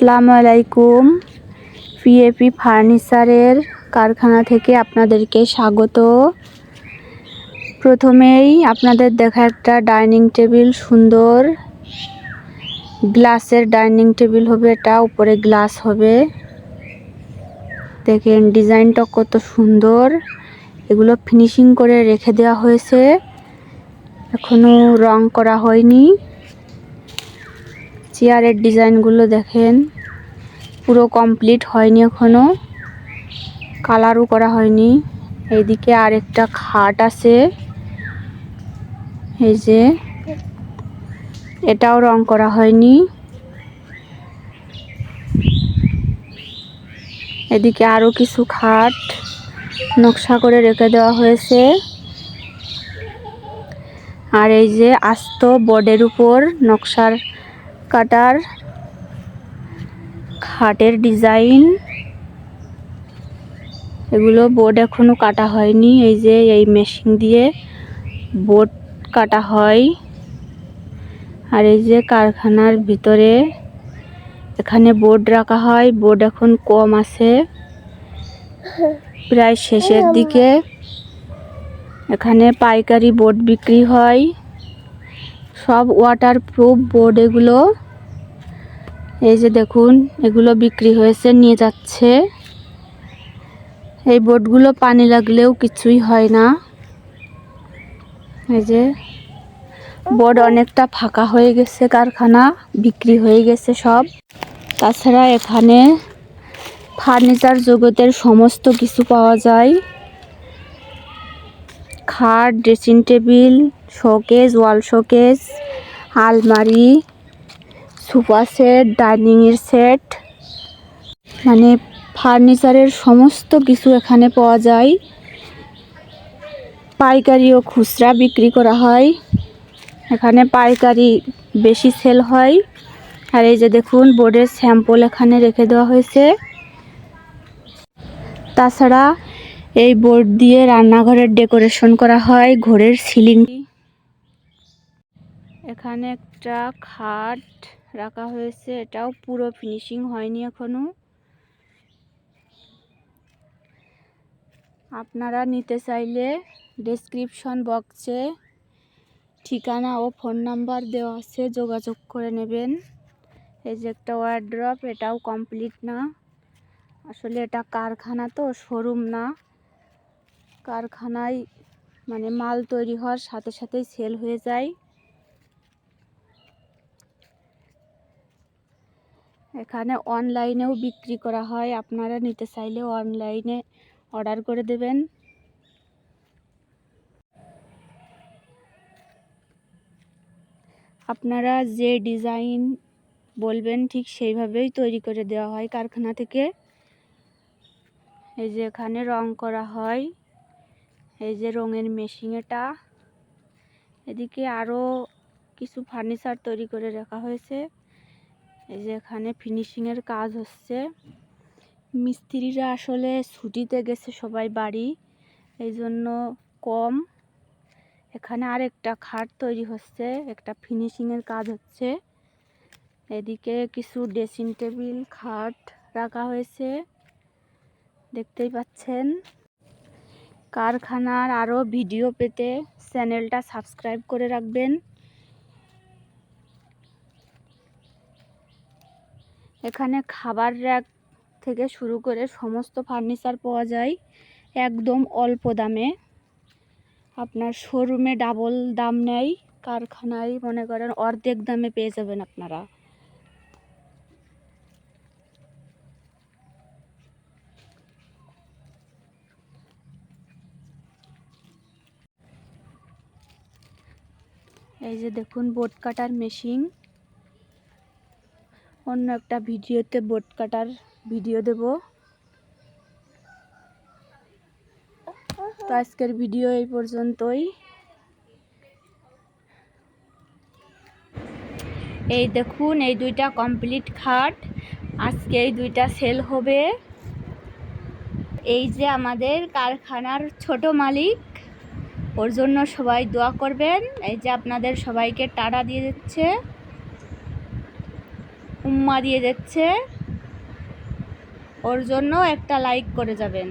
আসসালামু আলাইকুম। পিএপি ফার্নিচারের কারখানা থেকে আপনাদেরকে স্বাগত। প্রথমেই আপনাদের দেখা একটা ডাইনিং টেবিল, সুন্দর গ্লাসের ডাইনিং টেবিল হবে। এটা উপরে গ্লাস হবে। দেখেন ডিজাইনটা কত সুন্দর। এগুলো ফিনিশিং করে রেখে দেওয়া হয়েছে, এখনো রং করা হয়নি। চেয়ারের ডিজাইনগুলো দেখেন, পুরো কমপ্লিট হয়নি, এখনো কালারও করা হয়নি। এইদিকে আরেকটা খাট আছে, এই যে এটাও রং করা হয়নি। এদিকে আরো কিছু খাট নকশা করে রেখে দেওয়া হয়েছে। আর এই যে আস্ত বোর্ডের উপর নকশার কাটার খাটের ডিজাইন, এগুলো বোর্ড এখনো কাটা হয়নি। এই যে এই মেশিন দিয়ে বোর্ড কাটা হয়। আর এই যে কারখানার ভিতরে এখানে বোর্ড রাখা হয়। বোর্ড এখন কম আছে, প্রায় শেষের দিকে। এখানে পাইকারি বোর্ড বিক্রি হয়, সব ওয়াটারপ্রুফ বোর্ড এগুলো। এই যে দেখুন, এগুলো বিক্রি হয়েছে, নিয়ে যাচ্ছে। এই বোর্ডগুলো পানি লাগলেও কিছুই হয় না। এই যে বোর্ড অনেকটা ফাঁকা হয়ে গেছে, কারখানা বিক্রি হয়ে গেছে সব। তাছাড়া এখানে ফার্নিচার জগতের সমস্ত কিছু পাওয়া যায়। খাট, ড্রেসিং টেবিল, শোকেস, ওয়াল শোকেস, আলমারি, সোফা সেট, ডাইনিংয়ের সেট, মানে ফার্নিচারের সমস্ত কিছু এখানে পাওয়া যায়। পাইকারি ও খুচরা বিক্রি করা হয়। এখানে পাইকারি বেশি সেল হয়। আর এই যে দেখুন, বোর্ডের স্যাম্পল এখানে রেখে দেওয়া হয়েছে। তাছাড়া এই বোর্ড দিয়ে রান্নাঘরের ডেকোরেশন করা হয়, ঘরের সিলিং। এখানে একটা খাট রাখা হয়েছে, এটাও পুরো ফিনিশিং হয়নি এখনো। আপনারা নিতে চাইলে ডেসক্রিপশন বক্সে ঠিকানা ও ফোন নাম্বার দেওয়া আছে, যোগাযোগ করে নেবেন। এই যে একটা ওয়ারড্রপ, এটাও কমপ্লিট না। আসলে এটা কারখানা তো, শোরুম না। কারখানায় মানে মাল তৈরি হওয়ার সাথে সাথেই সেল হয়ে যায়। এখানে অনলাইনেও বিক্রি করা হয়, আপনারা নিতে চাইলে অনলাইনে অর্ডার করে দেবেন। আপনারা যে ডিজাইন বলবেন ঠিক সেইভাবেই তৈরি করে দেওয়া হয় কারখানা থেকে। এই যে এখানে রং করা হয়, এই যে রঙের মেশিন এটা। এদিকে আরো কিছু ফার্নিচার তৈরি করে রাখা হয়েছে। এই যে এখানে ফিনিশিংয়ের কাজ হচ্ছে। মিস্ত্রিরা আসলে ছুটিতে গেছে সবাই বাড়ি, এই জন্য কম। এখানে আরেকটা খাট তৈরি হচ্ছে, একটা ফিনিশিংয়ের কাজ হচ্ছে। এদিকে কিছু ড্রেসিং টেবিল, খাট রাখা হয়েছে, দেখতেই পাচ্ছেন। কারখানার আরও ভিডিও পেতে চ্যানেলটা সাবস্ক্রাইব করে রাখবেন। এখানে খাবার র্যাক থেকে শুরু করে সমস্ত ফার্নিচার পাওয়া যায় একদম অল্প দামে। আপনার শোরুমে ডাবল দাম নেয়, কারখানায় মনে করেন অর্ধেক দামে পেয়ে যাবেন আপনারা। এই যে দেখুন, বোর্ড কাটার মেশিন। অন্য একটা ভিডিওতে বোর্ড কাটার ভিডিও দেব। তো আজকের ভিডিও এই পর্যন্তই। এই দেখুন, এই দুইটা কমপ্লিট খাট, আজকে এই দুইটা সেল হবে। এই যে আমাদের কারখানার ছোট মালিক, ওর জন্য সবাই দোয়া করবেন। এই যে আপনাদের সবাইকে টাটা দিয়ে দিচ্ছে। উম্মা দিয়ে যাচ্ছে, ওর জন্য একটা লাইক করে যাবেন।